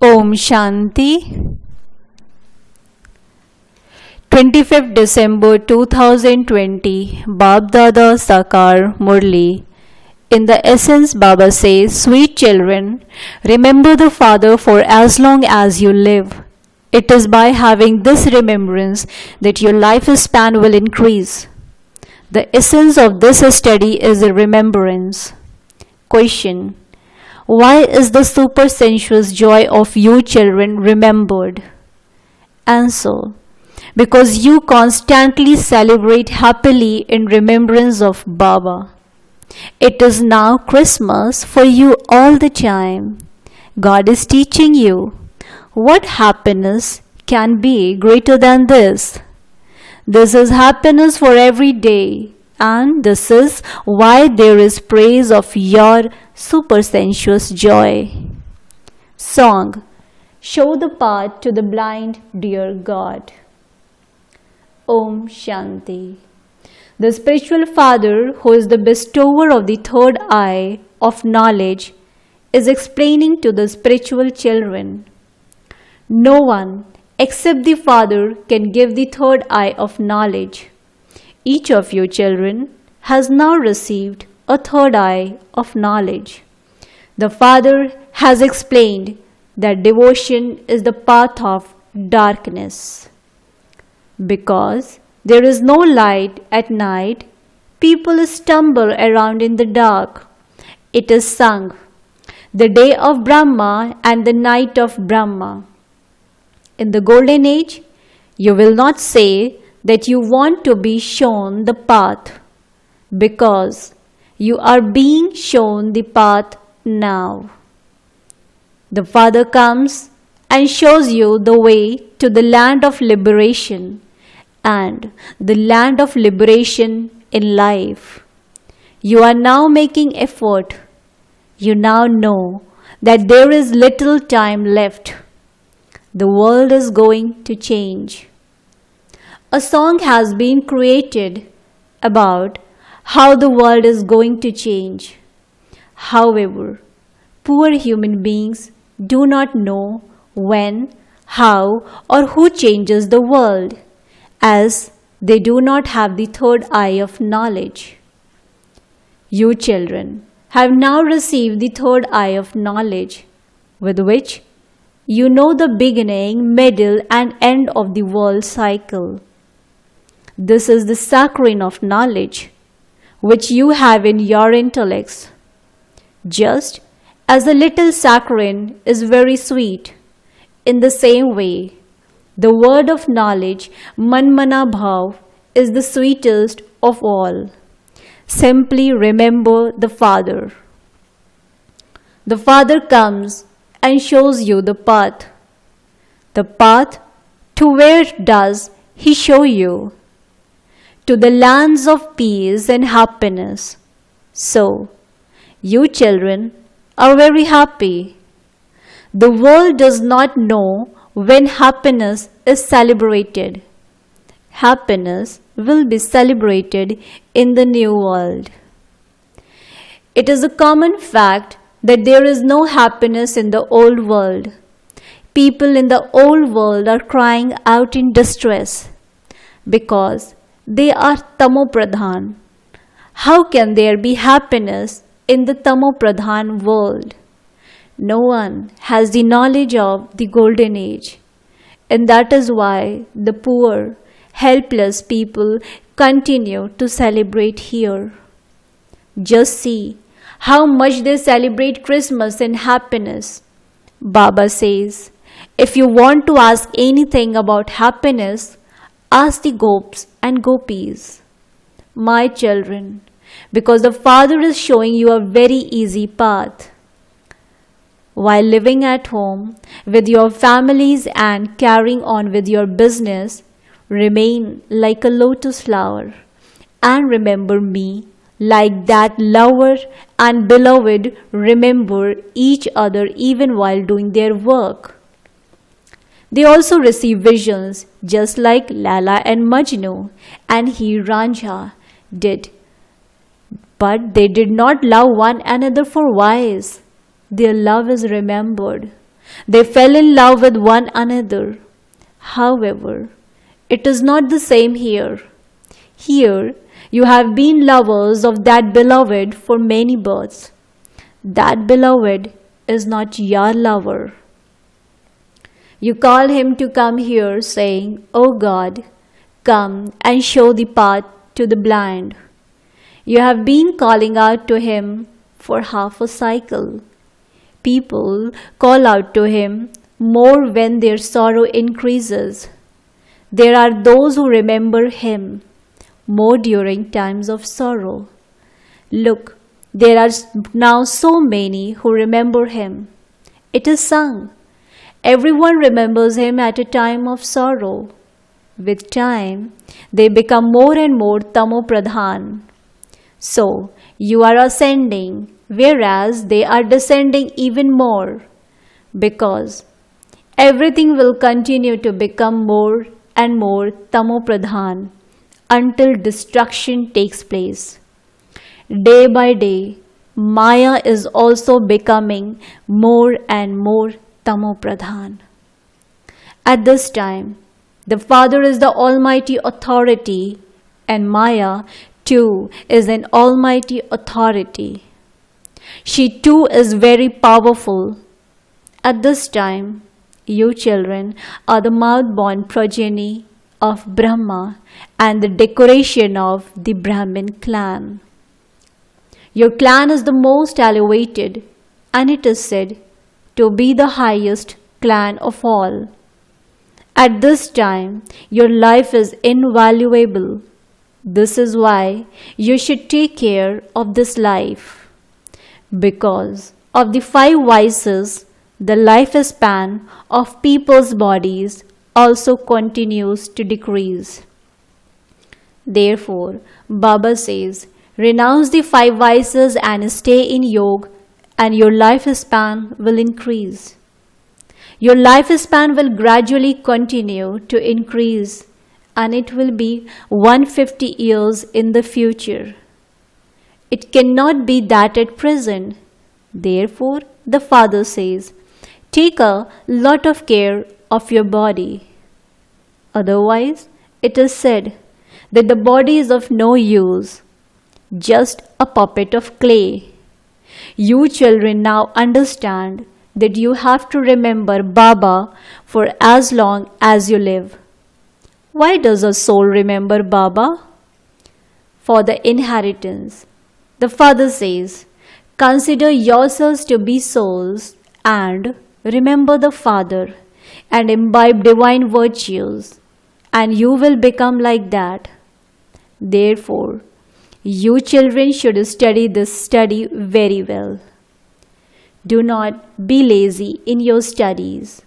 Om Shanti. 25th December 2020, Bab Dada Sakar Murli. In the essence, Baba says, sweet children, remember the Father for as long as you live. It is by having this remembrance that your lifespan will increase. The essence of this study is a remembrance. Question: why is the supersensuous joy of you children remembered? Answer: because you constantly celebrate happily in remembrance of Baba. It is now Christmas for you all the time. God is teaching you what happiness can be greater than this. This is happiness for every day, and this is why there is praise of your supersensuous joy. Song: Show the path to the blind, dear God. Om Shanti. The spiritual father, who is the bestower of the third eye of knowledge, is explaining to the spiritual children. No one except the Father can give the third eye of knowledge. Each of you children has now received a third eye of knowledge. The Father has explained that devotion is the path of darkness. Because there is no light at night, people stumble around in the dark. It is sung, the day of Brahma and the night of Brahma. In the golden age, you will not say that you want to be shown the path, because you are being shown the path now. The Father comes and shows you the way to the land of liberation and the land of liberation in life. You are now making effort. You now know that there is little time left. The world is going to change. A song has been created about how the world is going to change. However, poor human beings do not know when, how, or who changes the world, as they do not have the third eye of knowledge. You children have now received the third eye of knowledge, with which you know the beginning, middle, and end of the world cycle. This is the saccharine of knowledge, which you have in your intellects. Just as the little saccharine is very sweet, in the same way, the word of knowledge, Manmana Bhav, is the sweetest of all. Simply remember the Father. The Father comes and shows you the path. The path to where does He show you? To the lands of peace and happiness. So, you children are very happy. The world does not know when happiness is celebrated. Happiness will be celebrated in the new world. It is a common fact that there is no happiness in the old world. People in the old world are crying out in distress because they are tamopradhan. How can there be happiness in the tamopradhan world? No one has the knowledge of the golden age, and that is why the poor, helpless people continue to celebrate here. Just see how much they celebrate Christmas and happiness. Baba says, if you want to ask anything about happiness, ask the Gops and Gopis. My children, because the Father is showing you a very easy path. While living at home with your families and carrying on with your business, remain like a lotus flower and remember me like that lover and beloved remember each other even while doing their work. They also receive visions just like Lala and Majnu and he Ranjha did. But they did not love one another for wise. Their love is remembered. They fell in love with one another. However, it is not the same here. Here, you have been lovers of that beloved for many births. That beloved is not your lover. You call him to come here, saying, "O God, come and show the path to the blind." You have been calling out to him for half a cycle. People call out to him more when their sorrow increases. There are those who remember him more during times of sorrow. Look, there are now so many who remember him. It is sung. Everyone remembers him at a time of sorrow. With time, they become more and more tamopradhan. So, you are ascending, whereas they are descending even more, because everything will continue to become more and more tamopradhan until destruction takes place. Day by day, Maya is also becoming more and more tamopradhan. At this time, the Father is the Almighty Authority, and Maya too is an Almighty Authority. She too is very powerful. At this time, you children are the mouth-born progeny of Brahma and the decoration of the Brahmin clan. Your clan is the most elevated, and it is said to be the highest clan of all. At this time, your life is invaluable. This is why you should take care of this life. Because of the 5 vices, the lifespan of people's bodies also continues to decrease. Therefore, Baba says, renounce the 5 vices and stay in yoga, and your lifespan will increase. Your lifespan will gradually continue to increase, and it will be 150 years in the future. It cannot be that at present. Therefore, the Father says, take a lot of care of your body. Otherwise, it is said that the body is of no use, just a puppet of clay. You children now understand that you have to remember Baba for as long as you live. Why does a soul remember Baba? For the inheritance. The Father says, consider yourselves to be souls and remember the Father and imbibe divine virtues, and you will become like that. Therefore, you children should study this study very well. Do not be lazy in your studies,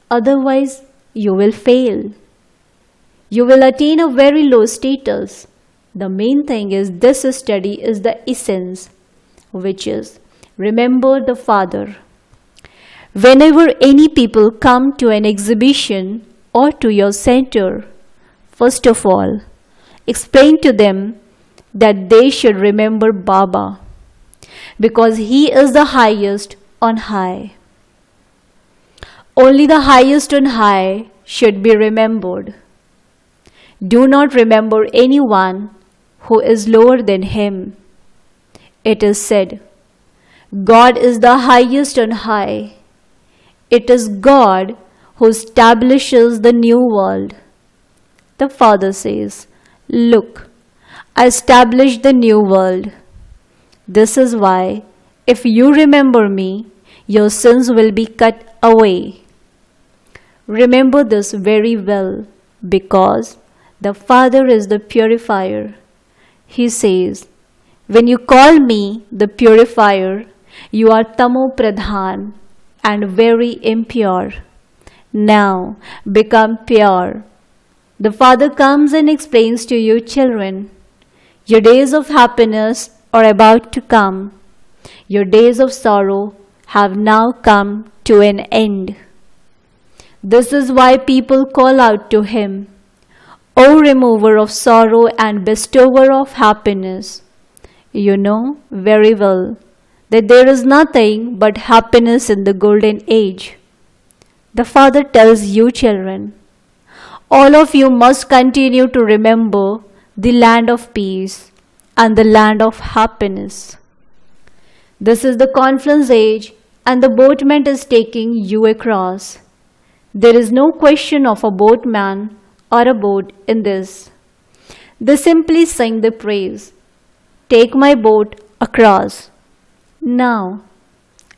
otherwise you will fail. You will attain a very low status. The main thing is this study is the essence, which is remember the Father. Whenever any people come to an exhibition or to your center, first of all, explain to them that they should remember Baba, because he is the highest on high. Only the highest on high should be remembered. Do not remember anyone who is lower than him. It is said, God is the highest on high. It is God who establishes the new world. The Father says, look, I established the new world. This is why, if you remember me, your sins will be cut away. Remember this very well, because the Father is the purifier. He says, when you call me the purifier, you are tamo pradhan and very impure. Now become pure. The Father comes and explains to you children, your days of happiness are about to come. Your days of sorrow have now come to an end. This is why people call out to him, O remover of sorrow and bestower of happiness. You know very well that there is nothing but happiness in the golden age. The father tells you children, all of you must continue to remember the land of peace and the land of happiness. This is the confluence age and the boatman is taking you across. There is no question of a boatman or a boat in this. They simply sing the praise, take my boat across. Now,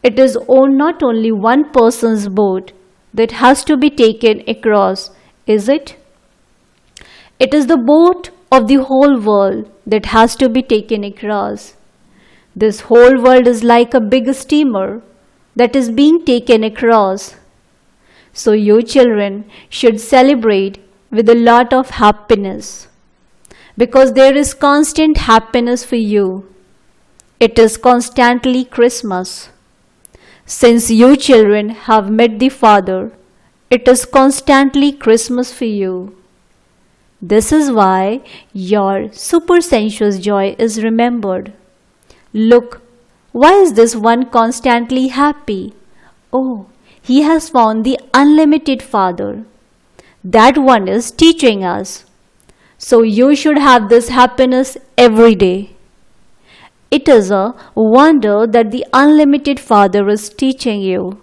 it is not only one person's boat that has to be taken across, is it? It is the boat of the whole world that has to be taken across. This whole world is like a big steamer that is being taken across. So you children should celebrate with a lot of happiness because there is constant happiness for you. It is constantly Christmas. Since you children have met the Father, it is constantly Christmas for you. This is why your supersensuous joy is remembered. Look, why is this one constantly happy? Oh, he has found the unlimited Father. That one is teaching us. So you should have this happiness every day. It is a wonder that the unlimited Father is teaching you.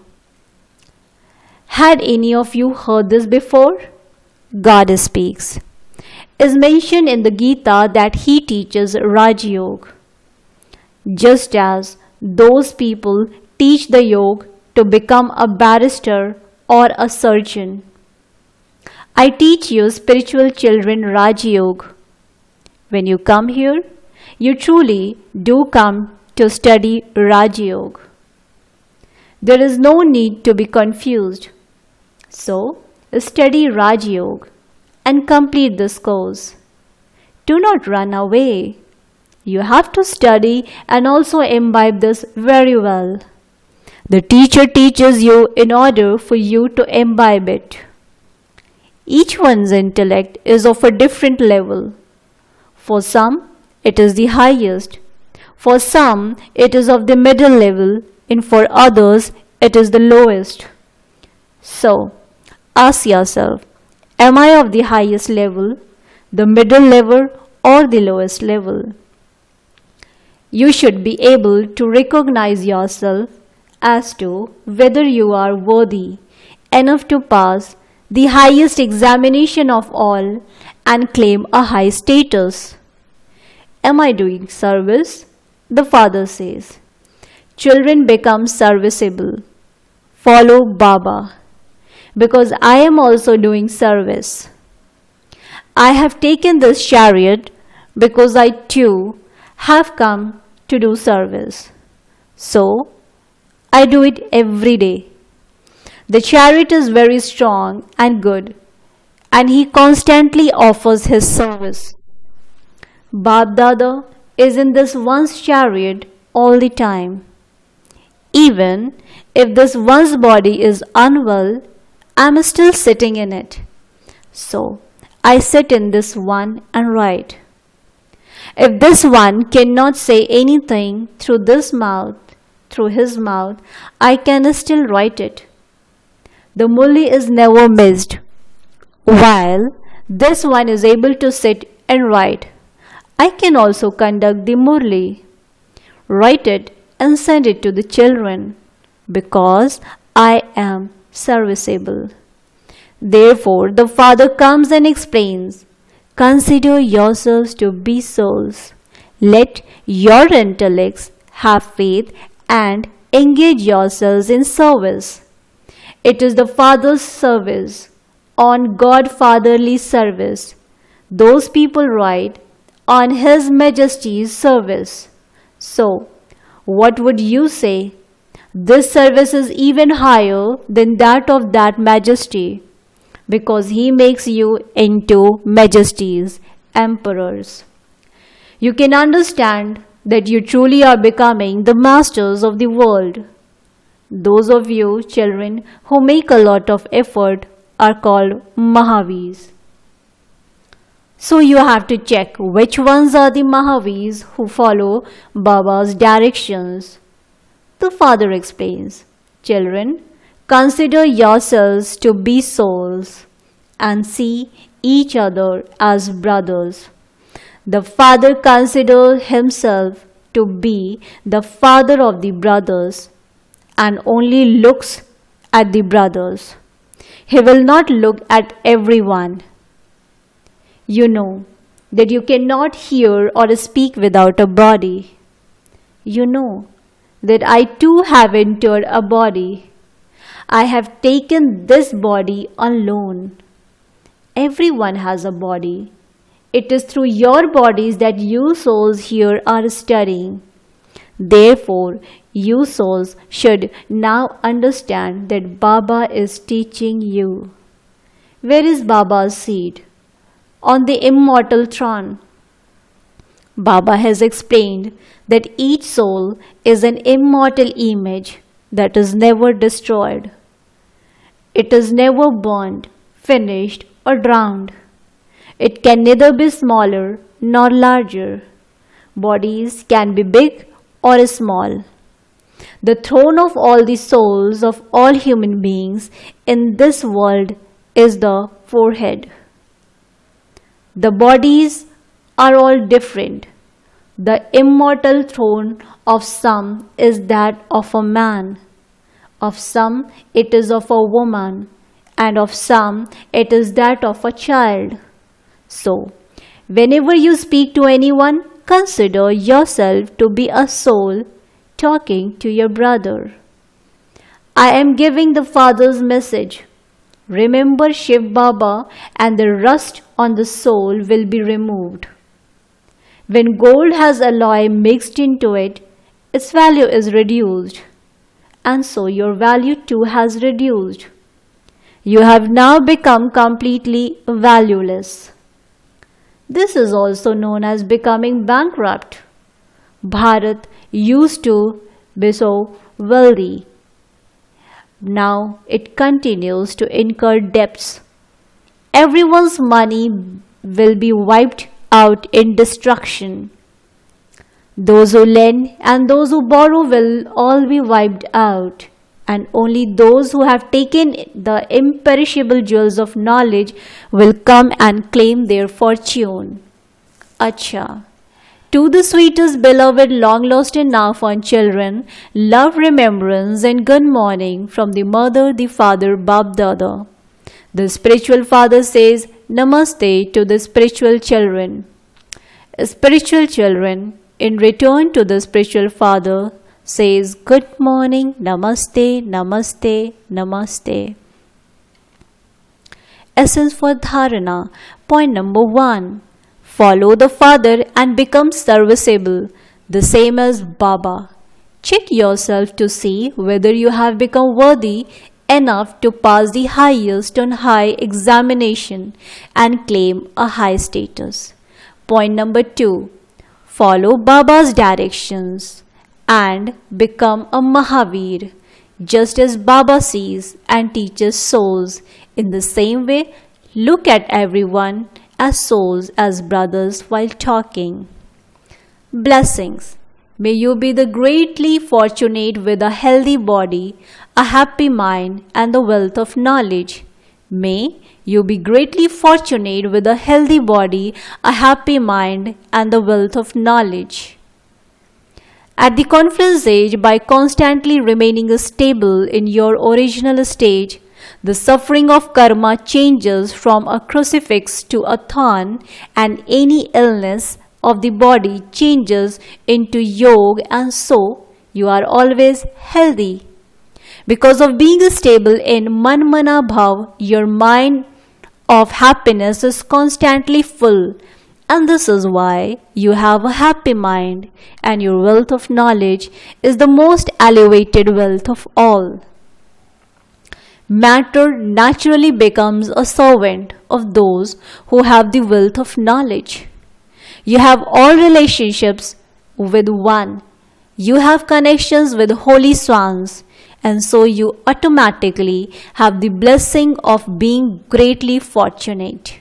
Had any of you heard this before? God speaks. Is mentioned in the Gita that he teaches Raj Yoga. Just as those people teach the yoga to become a barrister or a surgeon. I teach you spiritual children Raj Yoga. When you come here, you truly do come to study Raj Yoga. There is no need to be confused. So, study Raj Yoga and complete this course. Do not run away. You have to study and also imbibe this very well. The teacher teaches you in order for you to imbibe it. Each one's intellect is of a different level. For some, it is the highest. For some, it is of the middle level, and for others, it is the lowest. So, ask yourself, am I of the highest level, the middle level, or the lowest level? You should be able to recognize yourself as to whether you are worthy enough to pass the highest examination of all and claim a high status. Am I doing service? The Father says. Children become serviceable. Follow Baba, because I am also doing service. I have taken this chariot because I too have come to do service. So, I do it every day. The chariot is very strong and good, and he constantly offers his service. Bab Dada is in this one's chariot all the time. Even if this one's body is unwell, I am still sitting in it. So, I sit in this one and write. If this one cannot say anything through his mouth, I can still write it. The Murli is never missed, while this one is able to sit and write. I can also conduct the Murli, write it and send it to the children, because I am serviceable. Therefore, the Father comes and explains, consider yourselves to be souls. Let your intellects have faith and engage yourselves in service. It is the Father's service, on God fatherly service. Those people write, on His Majesty's service. So, what would you say? This service is even higher than that of that Majesty, because He makes you into Majesties, emperors. You can understand that you truly are becoming the masters of the world. Those of you children who make a lot of effort are called Mahavis. So you have to check which ones are the Mahavis who follow Baba's directions. The Father explains, children, Consider yourselves to be souls and see each other as brothers. The father considers himself to be the father of the brothers and only looks at the brothers. He will not look at everyone. You know that you cannot hear or speak without a body. You know that I too have entered a body. I have taken this body on loan. Everyone has a body. It is through your bodies that you souls here are studying. Therefore, you souls should now understand that Baba is teaching you. Where is Baba's seat? On the immortal throne. Baba has explained that each soul is an immortal image that is never destroyed. It is never burned, finished, or drowned. It can neither be smaller nor larger. Bodies can be big or small. The throne of all the souls of all human beings in this world is the forehead. The bodies are all different. The immortal throne of some is that of a man. Of some it is of a woman, and of some it is that of a child. So, whenever you speak to anyone, consider yourself to be a soul talking to your brother. I am giving the Father's message. Remember Shiv Baba, and the rust on the soul will be removed. When gold has alloy mixed into it, its value is reduced. And so your value too has reduced. You have now become completely valueless. This is also known as becoming bankrupt. Bharat used to be so wealthy. Now it continues to incur debts. Everyone's money will be wiped out in destruction. Those who lend and those who borrow will all be wiped out, and only those who have taken the imperishable jewels of knowledge will come and claim their fortune. Acha. To the sweetest beloved long lost and now found children, love, remembrance and good morning from the mother, the father, Bab Dada. The spiritual father says Namaste to the spiritual children. Spiritual children, in return to the spiritual father, says good morning, Namaste, Namaste, Namaste. Essence for Dharana. Point number 1. Follow the Father and become serviceable, the same as Baba. Check yourself to see whether you have become worthy enough to pass the highest on high examination and claim a high status. Point number 2. Follow Baba's directions and become a Mahavir, just as Baba sees and teaches souls. In the same way, look at everyone as souls, as brothers while talking. Blessings. May you be the greatly fortunate with a healthy body, a happy mind, and the wealth of knowledge. May you be greatly fortunate with a healthy body, a happy mind, and the wealth of knowledge. At the conference age, by constantly remaining stable in your original stage, the suffering of karma changes from a crucifix to a thorn, and any illness of the body changes into yoga, and so you are always healthy. Because of being stable in Manmana Bhav, your mind of happiness is constantly full, and this is why you have a happy mind, and your wealth of knowledge is the most elevated wealth of all. Matter naturally becomes a servant of those who have the wealth of knowledge. You have all relationships with one. You have connections with holy swans, and so you automatically have the blessing of being greatly fortunate.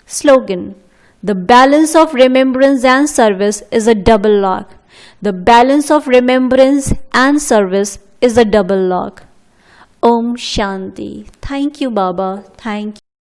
Slogan. The balance of remembrance and service is a double lock. The balance of remembrance and service is a double lock. Om Shanti. Thank you, Baba. Thank you.